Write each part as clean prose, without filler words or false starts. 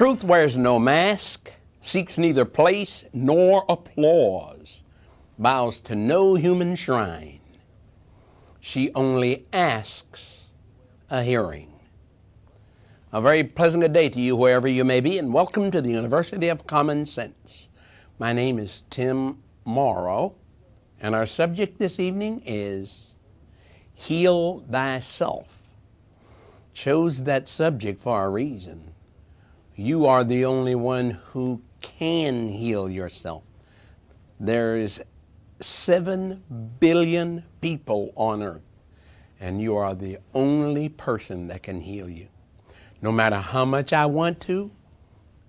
Truth wears no mask, seeks neither place nor applause, bows to no human shrine. She only asks a hearing. A very pleasant good day to you wherever you may be, and welcome to the University of Common Sense. My name is Tim Morrow, and our subject this evening is Heal Thyself. Chose that subject for a reason. You are the only one who can heal yourself. There is 7 billion people on earth, and you are the only person that can heal you. No matter how much I want to,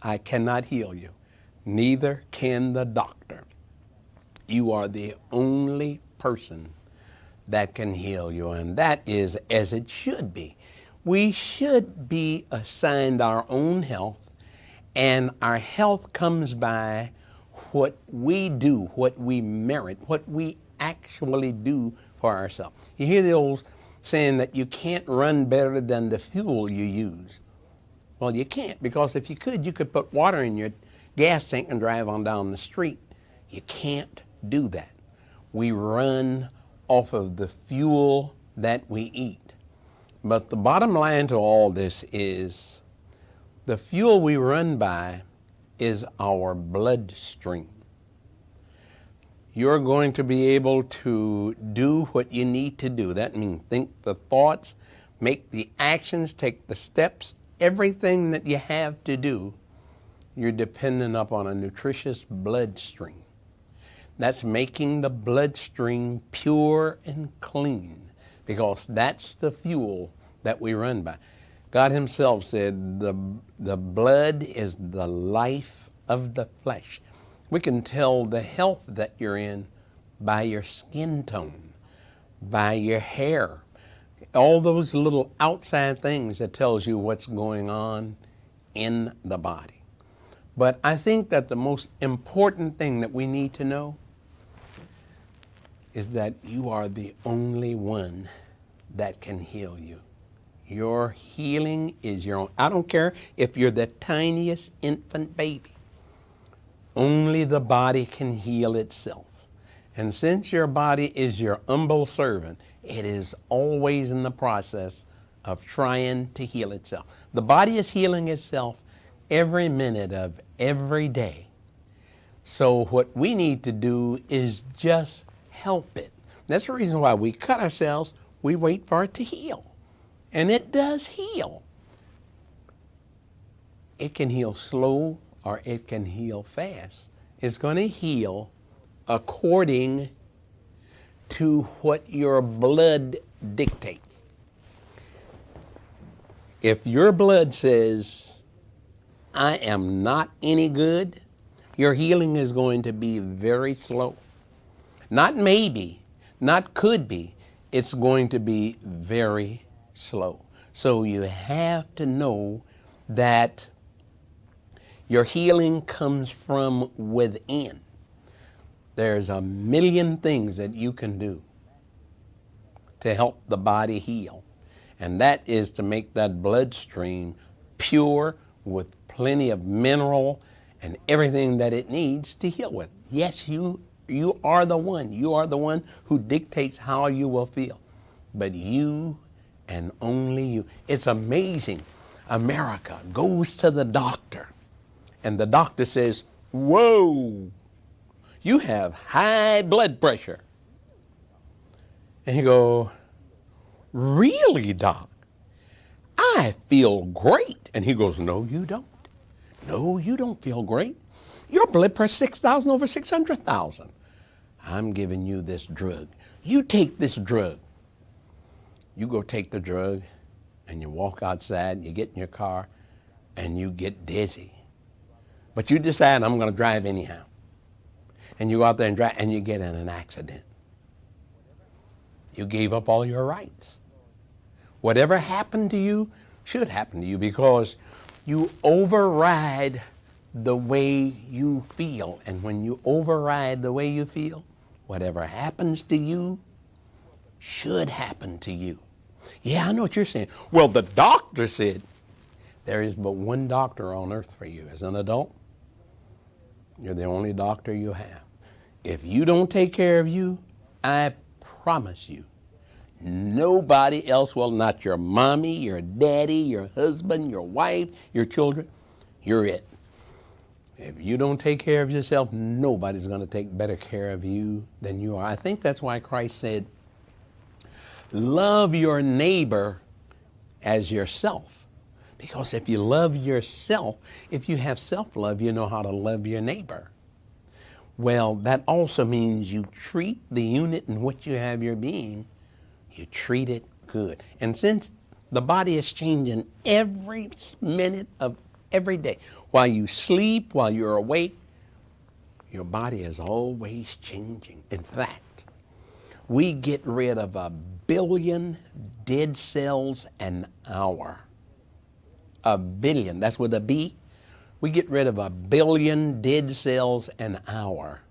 I cannot heal you. Neither can the doctor. You are the only person that can heal you, and that is as it should be. We should be assigned our own health, and our health comes by what we do, what we merit, what we actually do for ourselves. You hear the old saying that you can't run better than the fuel you use. Well, you can't, because if you could put water in your gas tank and drive on down the street. You can't do that. We run off of the fuel that we eat. But the bottom line to all this is the fuel we run by is our bloodstream. You're going to be able to do what you need to do. That means think the thoughts, make the actions, take the steps, everything that you have to do. You're dependent upon a nutritious bloodstream. That's making the bloodstream pure and clean, because that's the fuel that we run by. God himself said the blood is the life of the flesh. We can tell the health that you're in by your skin tone, by your hair, all those little outside things that tells you what's going on in the body. But I think that the most important thing that we need to know is that you are the only one that can heal you. Your healing is your own. I don't care if you're the tiniest infant baby. Only the body can heal itself. And since your body is your humble servant, it is always in the process of trying to heal itself. The body is healing itself every minute of every day. So what we need to do is just help it. That's the reason why we cut ourselves. We wait for it to heal. And it does heal. It can heal slow or it can heal fast. It's going to heal according to what your blood dictates. If your blood says, I am not any good, your healing is going to be very slow. Not maybe, not could be. It's going to be very slow. So you have to know that your healing comes from within. There's a million things that you can do to help the body heal. And that is to make that bloodstream pure with plenty of mineral and everything that it needs to heal with. Yes, you are the one. You are the one who dictates how you will feel. But you and only you. It's amazing. America goes to the doctor, and the doctor says, whoa, you have high blood pressure. And you go, really, doc? I feel great. And he goes, no, you don't. No, you don't feel great. Your blood pressure 6,000 over 600,000. I'm giving you this drug. You take this drug. You go take the drug, and you walk outside, and you get in your car, and you get dizzy. But you decide, I'm going to drive anyhow. And you go out there and drive, and you get in an accident. You gave up all your rights. Whatever happened to you should happen to you, because you override the way you feel. And when you override the way you feel, whatever happens to you should happen to you. Yeah, I know what you're saying. Well, the doctor said. There is but one doctor on earth for you. As an adult, you're the only doctor you have. If you don't take care of you, I promise you, nobody else will. Not your mommy, your daddy, your husband, your wife, your children. You're it. If you don't take care of yourself, nobody's going to take better care of you than you are. I think that's why Christ said, love your neighbor as yourself. Because if you love yourself, if you have self-love, you know how to love your neighbor. Well, that also means you treat the unit in which you have your being, you treat it good. And since the body is changing every minute of every day, while you sleep, while you're awake, your body is always changing. In fact, we get rid of 1 billion dead cells an hour. 1 billion, that's with a B. We get rid of 1 billion dead cells an hour.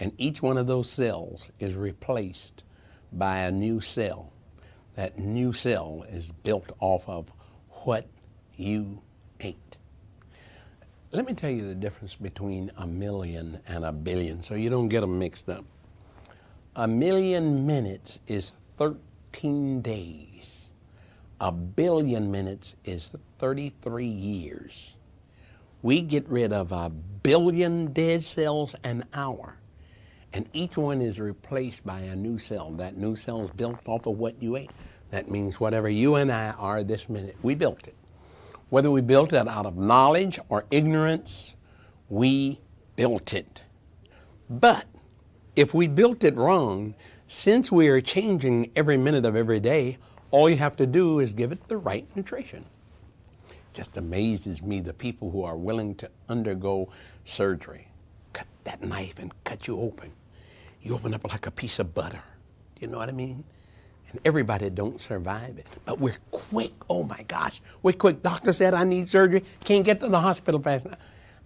And each one of those cells is replaced by a new cell. That new cell is built off of what you ate. Let me tell you the difference between 1 million and 1 billion so you don't get them mixed up. 1 million minutes is 13 days. 1 billion minutes is 33 years. We get rid of 1 billion dead cells an hour, and each one is replaced by a new cell. That new cell is built off of what you ate. That means whatever you and I are this minute, we built it. Whether we built it out of knowledge or ignorance, we built it. But if we built it wrong, since we are changing every minute of every day, all you have to do is give it the right nutrition. Just amazes me the people who are willing to undergo surgery. Cut that knife and cut you open. You open up like a piece of butter. You know what I mean? And everybody don't survive it. But we're quick. Oh my gosh, we're quick. Doctor said I need surgery. Can't get to the hospital fast enough.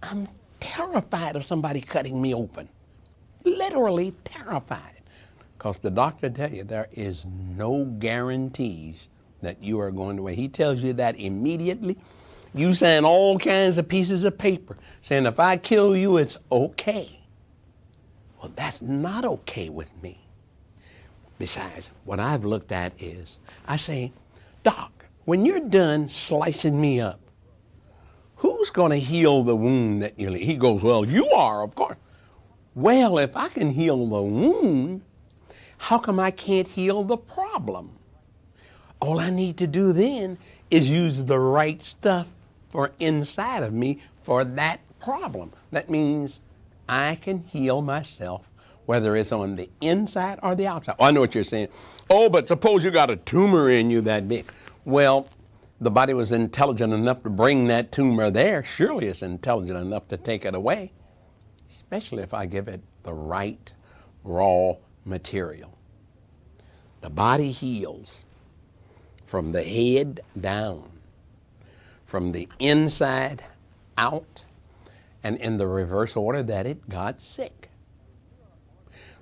I'm terrified of somebody cutting me open. Literally terrified. Because the doctor tells you there is no guarantees that you are going to win. He tells you that immediately. You sign all kinds of pieces of paper saying if I kill you, it's okay. Well, that's not okay with me. Besides, what I've looked at is, I say, Doc, when you're done slicing me up, who's going to heal the wound that you leave? He goes, well, you are, of course. Well, if I can heal the wound, how come I can't heal the problem? All I need to do then is use the right stuff for inside of me for that problem. That means I can heal myself, whether it's on the inside or the outside. Oh, I know what you're saying. Oh, but suppose you got a tumor in you that big. Well, the body was intelligent enough to bring that tumor there. Surely it's intelligent enough to take it away, especially if I give it the right raw material. The body heals from the head down, from the inside out, and in the reverse order that it got sick.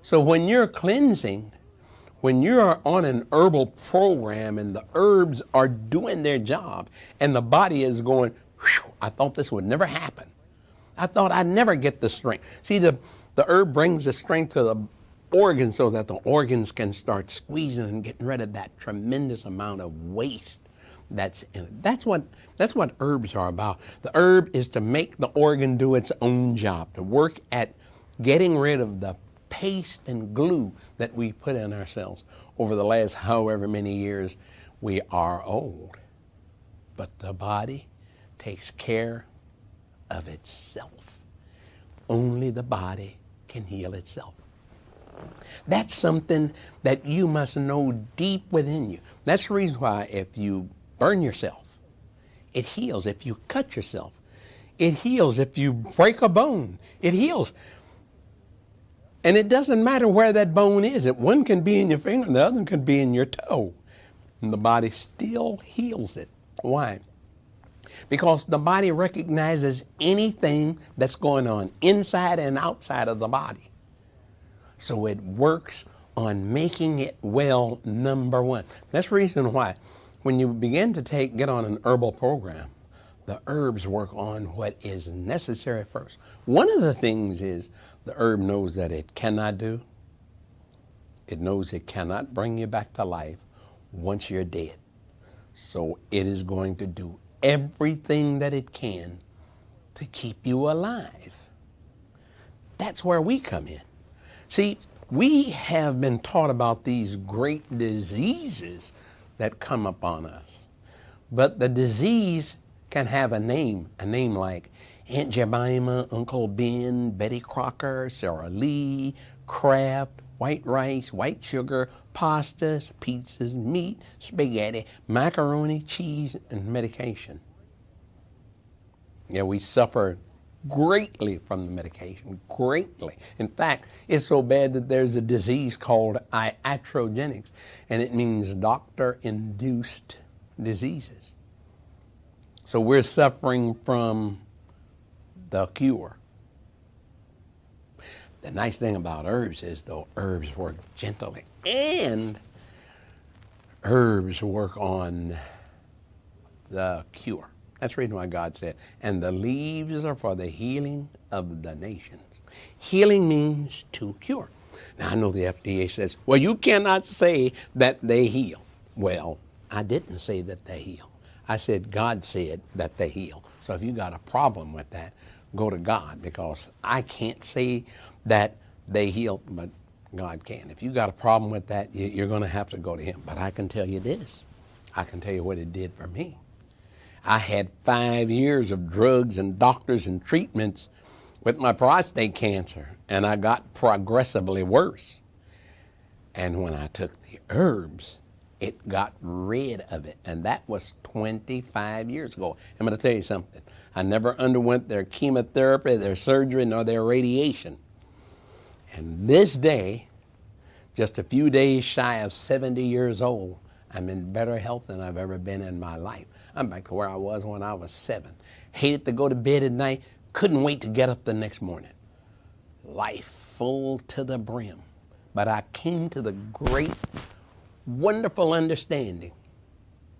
So when you're cleansing, when you're on an herbal program and the herbs are doing their job and the body is going, whew, I thought this would never happen. I thought I'd never get the strength. See, the herb brings the strength to the organs so that the organs can start squeezing and getting rid of that tremendous amount of waste that's in it. That's what herbs are about. The herb is to make the organ do its own job, to work at getting rid of the paste and glue that we put in ourselves over the last however many years we are old. But the body takes care of itself. Only the body can heal itself. That's something that you must know deep within you. That's the reason why if you burn yourself, it heals. If you cut yourself, it heals. If you break a bone, it heals. And it doesn't matter where that bone is. One can be in your finger and the other can be in your toe. And the body still heals it. Why? Because the body recognizes anything that's going on inside and outside of the body. So it works on making it well, number one. That's the reason why when you begin to get on an herbal program, The herbs work on what is necessary first. One of the things is the herb knows that it cannot do. It knows it cannot bring you back to life once you're dead. So it is going to do everything that it can to keep you alive. That's where we come in. See, we have been taught about these great diseases that come upon us. But the disease can have a name like Aunt Jemima, Uncle Ben, Betty Crocker, Sarah Lee, Kraft, white rice, white sugar, pastas, pizzas, meat, spaghetti, macaroni, cheese, and medication. Yeah, we suffer greatly from the medication, greatly. In fact, it's so bad that there's a disease called iatrogenics, and it means doctor-induced diseases. So we're suffering from the cure. The nice thing about herbs is, though, herbs work gently, and herbs work on the cure. That's the reason why God said, and the leaves are for the healing of the nations. Healing means to cure. Now, I know the FDA says, well, you cannot say that they heal. Well, I didn't say that they heal. I said God said that they heal. So if you got a problem with that, go to God, because I can't say that they heal, but God can. If you got a problem with that, you're going to have to go to Him. But I can tell you this. I can tell you what it did for me. I had 5 years of drugs and doctors and treatments with my prostate cancer, and I got progressively worse. And when I took the herbs, it got rid of it, and that was 25 years ago. I'm going to tell you something. I never underwent their chemotherapy, their surgery, nor their radiation. And this day, just a few days shy of 70 years old, I'm in better health than I've ever been in my life. I'm back to where I was when I was 7. Hated to go to bed at night, couldn't wait to get up the next morning. Life full to the brim. But I came to the great, wonderful understanding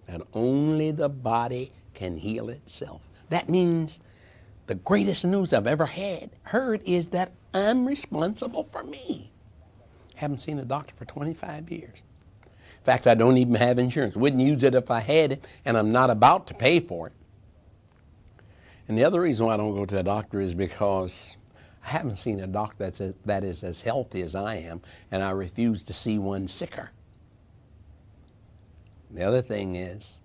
that only the body can heal itself. That means the greatest news I've ever heard is that I'm responsible for me. Haven't seen a doctor for 25 years. In fact, I don't even have insurance. Wouldn't use it if I had it, and I'm not about to pay for it. And the other reason why I don't go to the doctor is because I haven't seen a doctor that is as healthy as I am, and I refuse to see one sicker. The other thing is,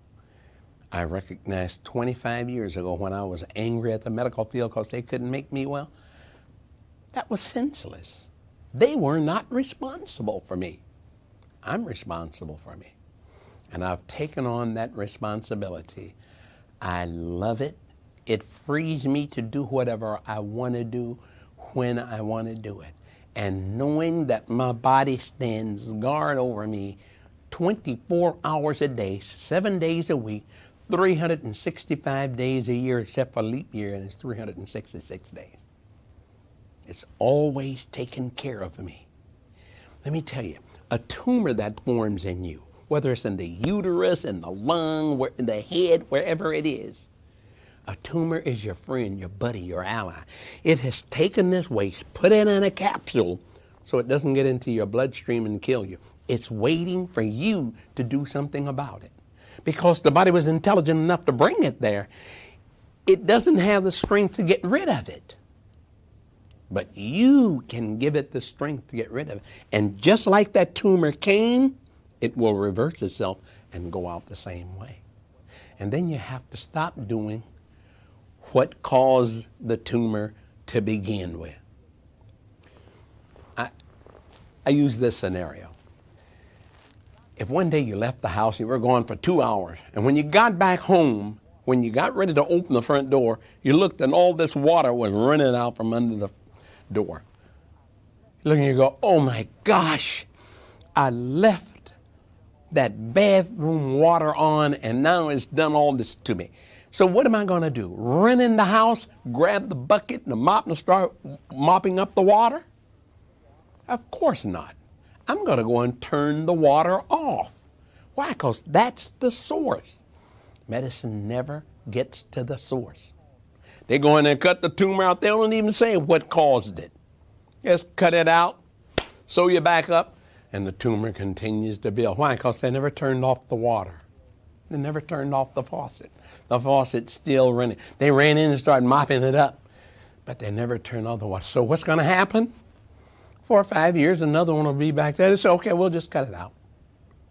I recognized 25 years ago when I was angry at the medical field because they couldn't make me well, that was senseless. They were not responsible for me. I'm responsible for me. And I've taken on that responsibility. I love it. It frees me to do whatever I want to do when I want to do it. And knowing that my body stands guard over me 24 hours a day, 7 days a week, 365 days a year, except for leap year, and it's 366 days. It's always taken care of me. Let me tell you, a tumor that forms in you, whether it's in the uterus, in the lung, in the head, wherever it is, a tumor is your friend, your buddy, your ally. It has taken this waste, put it in a capsule so it doesn't get into your bloodstream and kill you. It's waiting for you to do something about it. Because the body was intelligent enough to bring it there, it doesn't have the strength to get rid of it. But you can give it the strength to get rid of it. And just like that tumor came, it will reverse itself and go out the same way. And then you have to stop doing what caused the tumor to begin with. I use this scenario. If one day you left the house, you were gone for 2 hours, and when you got back home, when you got ready to open the front door, you looked and all this water was running out from under the door. You look and you go, oh my gosh, I left that bathroom water on and now it's done all this to me. So what am I going to do? Run in the house, grab the bucket and the mop and start mopping up the water? Of course not. I'm going to go and turn the water off. Why? Because that's the source. Medicine never gets to the source. They go in and cut the tumor out. They don't even say what caused it. Just cut it out, sew you back up, and the tumor continues to build. Why? Because they never turned off the water. They never turned off the faucet. The faucet's still running. They ran in and started mopping it up, but they never turned off the water. So what's going to happen? 4 or 5 years, another one will be back there. They say, okay, we'll just cut it out.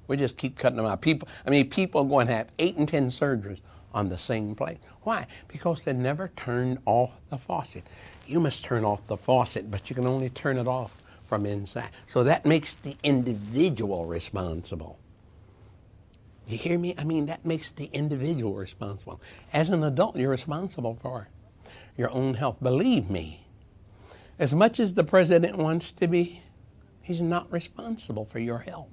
We just keep cutting them out. People are going to have 8 and 10 surgeries on the same place. Why? Because they never turned off the faucet. You must turn off the faucet, but you can only turn it off from inside. So that makes the individual responsible. You hear me? That makes the individual responsible. As an adult, you're responsible for your own health. Believe me, as much as the president wants to be, he's not responsible for your health.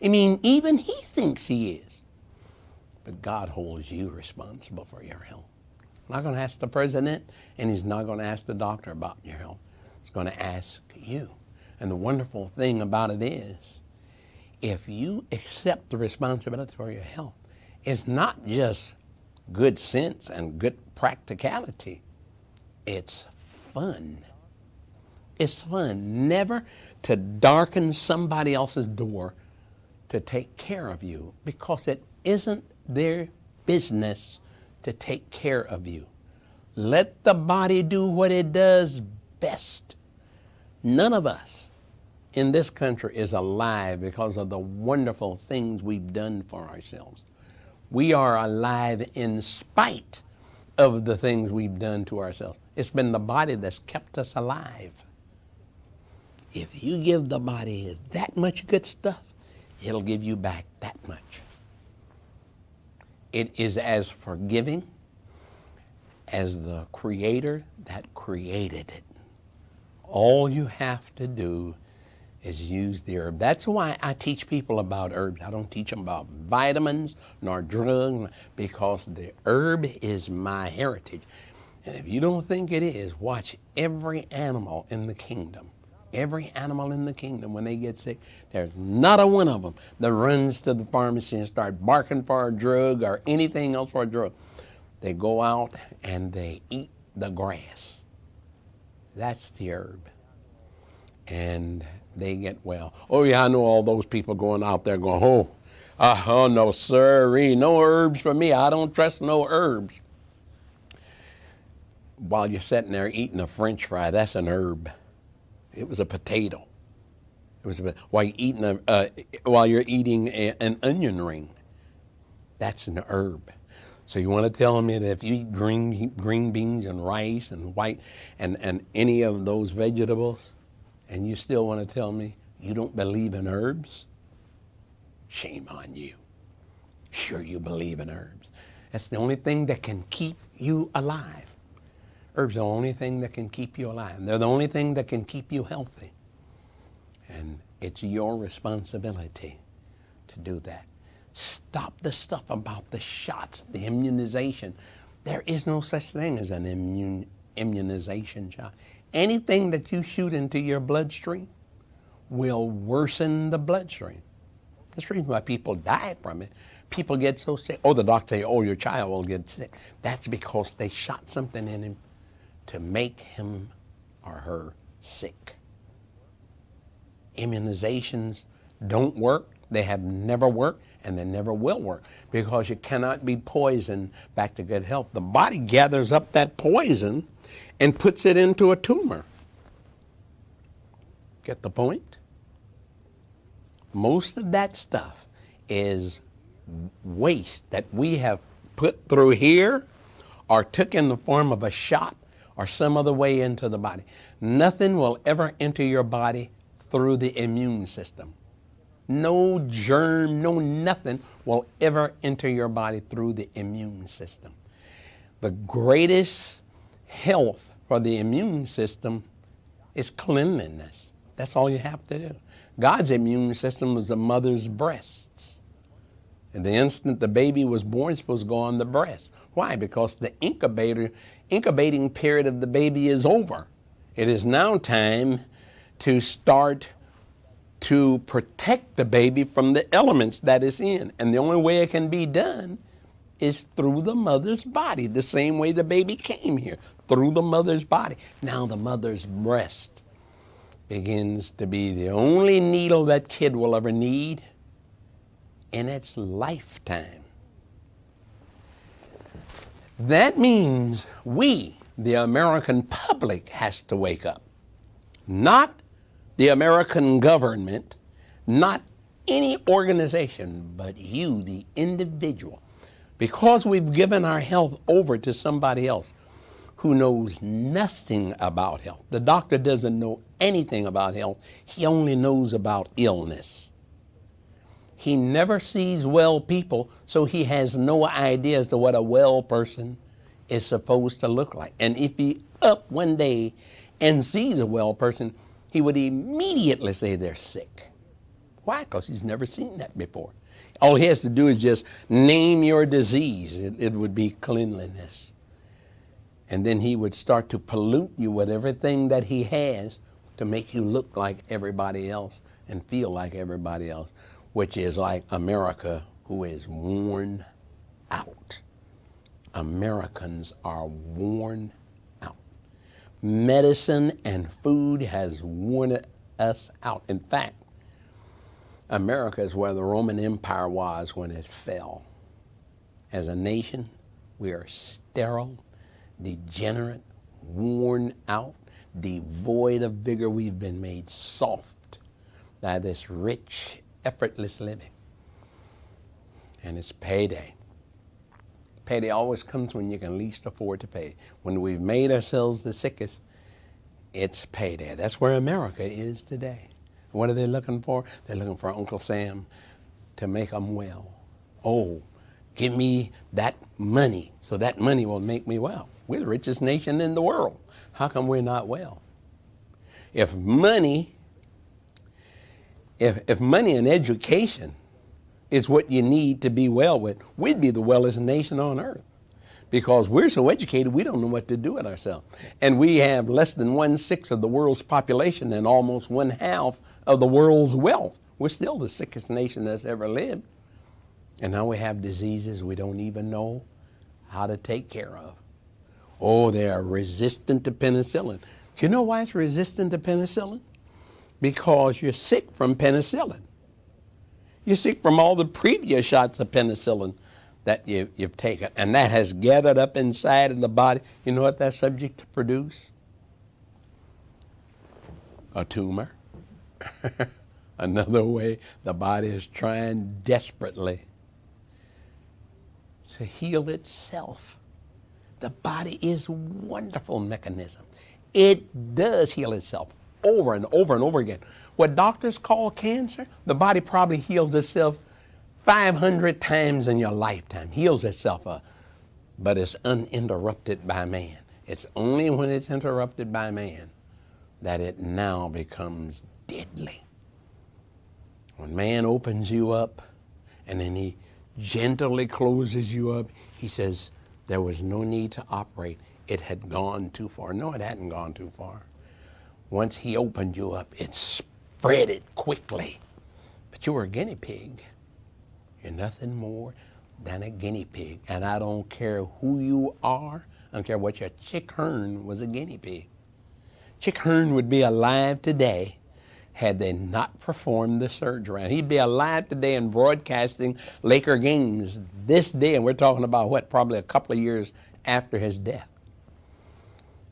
Even he thinks he is. But God holds you responsible for your health. He's not going to ask the president, and he's not going to ask the doctor about your health. He's going to ask you. And the wonderful thing about it is, if you accept the responsibility for your health, it's not just good sense and good practicality. It's fun. It's fun never to darken somebody else's door to take care of you, because it isn't their business to take care of you. Let the body do what it does best. None of us in this country is alive because of the wonderful things we've done for ourselves. We are alive in spite of the things we've done to ourselves. It's been the body that's kept us alive. If you give the body that much good stuff, it'll give you back that much. It is as forgiving as the Creator that created it. All you have to do is use the herb. That's why I teach people about herbs. I don't teach them about vitamins nor drugs, because the herb is my heritage. And if you don't think it is, watch every animal in the kingdom. Every animal in the kingdom, when they get sick, there's not a one of them that runs to the pharmacy and start barking for a drug or anything else for a drug. They go out and they eat the grass. That's the herb. And they get well. Oh yeah, I know all those people going out there going, oh no sirree, no herbs for me. I don't trust no herbs. While you're sitting there eating a French fry, that's an herb. It was a potato. While you're eating an onion ring, that's an herb. So you want to tell me that if you eat green beans and rice and white and any of those vegetables, and you still want to tell me you don't believe in herbs? Shame on you. Sure you believe in herbs. That's the only thing that can keep you alive. Herbs are the only thing that can keep you alive. They're the only thing that can keep you healthy. And it's your responsibility to do that. Stop the stuff about the shots, the immunization. There is no such thing as an immunization shot. Anything that you shoot into your bloodstream will worsen the bloodstream. That's the reason why people die from it. People get so sick. Oh, the doctor say, oh, your child will get sick. That's because they shot something in him to make him or her sick. Immunizations don't work. They have never worked, and they never will work, because you cannot be poisoned back to good health. The body gathers up that poison and puts it into a tumor. Get the point? Most of that stuff is waste that we have put through here or took in the form of a shot or some other way into the body. Nothing will ever enter your body through the immune system. No germ, no nothing will ever enter your body through the immune system. The greatest health for the immune system is cleanliness. That's all you have to do. God's immune system was the mother's breasts. And the instant the baby was born, it's supposed to go on the breast. Why? Because the incubating period of the baby is over. It is now time to start to protect the baby from the elements that it's in. And the only way it can be done is through the mother's body, the same way the baby came here, through the mother's body. Now the mother's breast begins to be the only needle that kid will ever need in its lifetime. That means we, the American public, has to wake up. Not the American government, not any organization, but you, the individual. Because we've given our health over to somebody else who knows nothing about health. The doctor doesn't know anything about health. He only knows about illness. He never sees well people, so he has no idea as to what a well person is supposed to look like. And if he up one day and sees a well person, he would immediately say they're sick. Why? Because he's never seen that before. All he has to do is just name your disease. It would be cleanliness. And then he would start to pollute you with everything that he has to make you look like everybody else and feel like everybody else, which is like America, who is worn out. Americans are worn out. Medicine and food has worn us out. In fact, America is where the Roman Empire was when it fell. As a nation, we are sterile, degenerate, worn out, devoid of vigor. We've been made soft by this rich, effortless living. And it's payday. Payday always comes when you can least afford to pay. When we've made ourselves the sickest, it's payday. That's where America is today. What are they looking for? They're looking for Uncle Sam to make them well. Oh, give me that money so that money will make me well. We're the richest nation in the world. How come we're not well? If money and education is what you need to be well with, we'd be the wellest nation on earth. Because we're so educated, we don't know what to do with ourselves. And we have less than 1/6 of the world's population and almost 1/2 of the world's wealth. We're still the sickest nation that's ever lived. And now we have diseases we don't even know how to take care of. Oh, they are resistant to penicillin. Do you know why it's resistant to penicillin? Because you're sick from penicillin. You're sick from all the previous shots of penicillin that you've taken. And that has gathered up inside of the body. You know what that's subject to produce? A tumor. Another way the body is trying desperately to heal itself. The body is a wonderful mechanism. It does heal itself over and over and over again. What doctors call cancer, the body probably heals itself 500 times in your lifetime, heals itself up, but it's uninterrupted by man. It's only when it's interrupted by man that it now becomes deadly. When man opens you up and then he gently closes you up, he says, there was no need to operate. It had gone too far. No, it hadn't gone too far. Once he opened you up, it spread it quickly. But you were a guinea pig. You're nothing more than a guinea pig. And I don't care who you are. I don't care what your Chick Hearn was a guinea pig. Chick Hearn would be alive today had they not performed the surgery. And he'd be alive today and broadcasting Laker games this day. And we're talking about what, probably a couple of years after his death.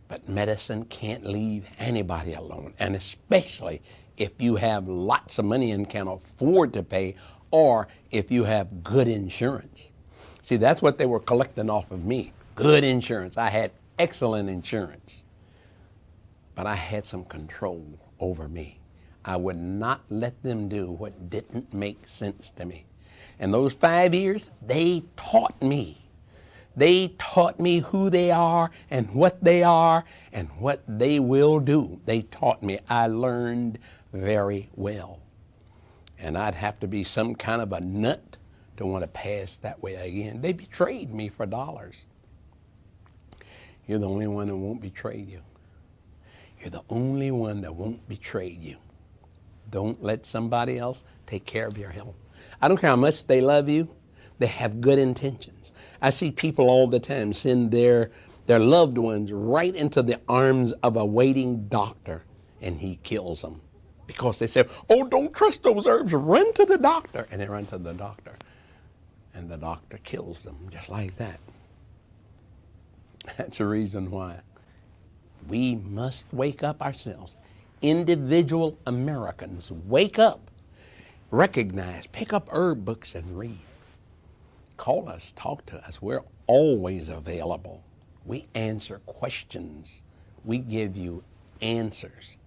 But medicine can't leave anybody alone. And especially if you have lots of money and can afford to pay, or if you have good insurance. See, that's what they were collecting off of me. Good insurance. I had excellent insurance. But I had some control over me. I would not let them do what didn't make sense to me. And those 5 years, they taught me. They taught me who they are and what they are and what they will do. They taught me. I learned very well. And I'd have to be some kind of a nut to want to pass that way again. They betrayed me for dollars. You're the only one that won't betray you. You're the only one that won't betray you. Don't let somebody else take care of your health. I don't care how much they love you. They have good intentions. I see people all the time send their loved ones right into the arms of a waiting doctor, and he kills them because they say, oh, don't trust those herbs, run to the doctor. And they run to the doctor, and the doctor kills them just like that. That's the reason why we must wake up ourselves. Individual Americans, wake up, recognize, pick up herb books and read. Call us, talk to us. We're always available. We answer questions. We give you answers.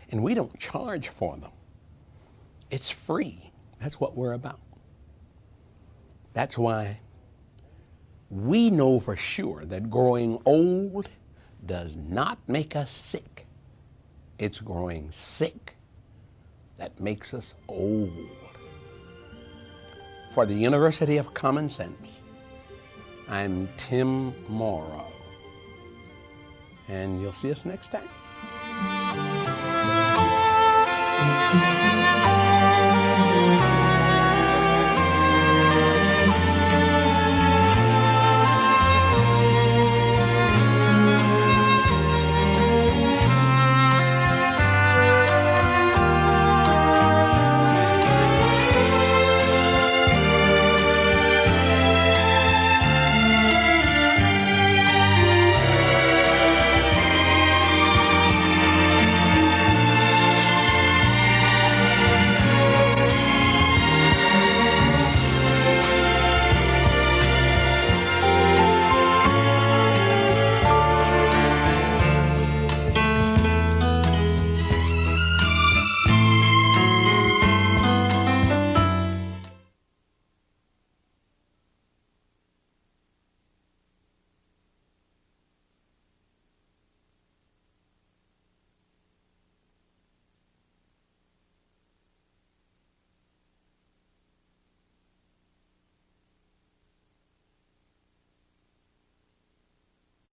And we don't charge for them. It's free. That's what we're about. That's why we know for sure that growing old does not make us sick. It's growing sick that makes us old. For the University of Common Sense, I'm Tim Morrow. And you'll see us next time.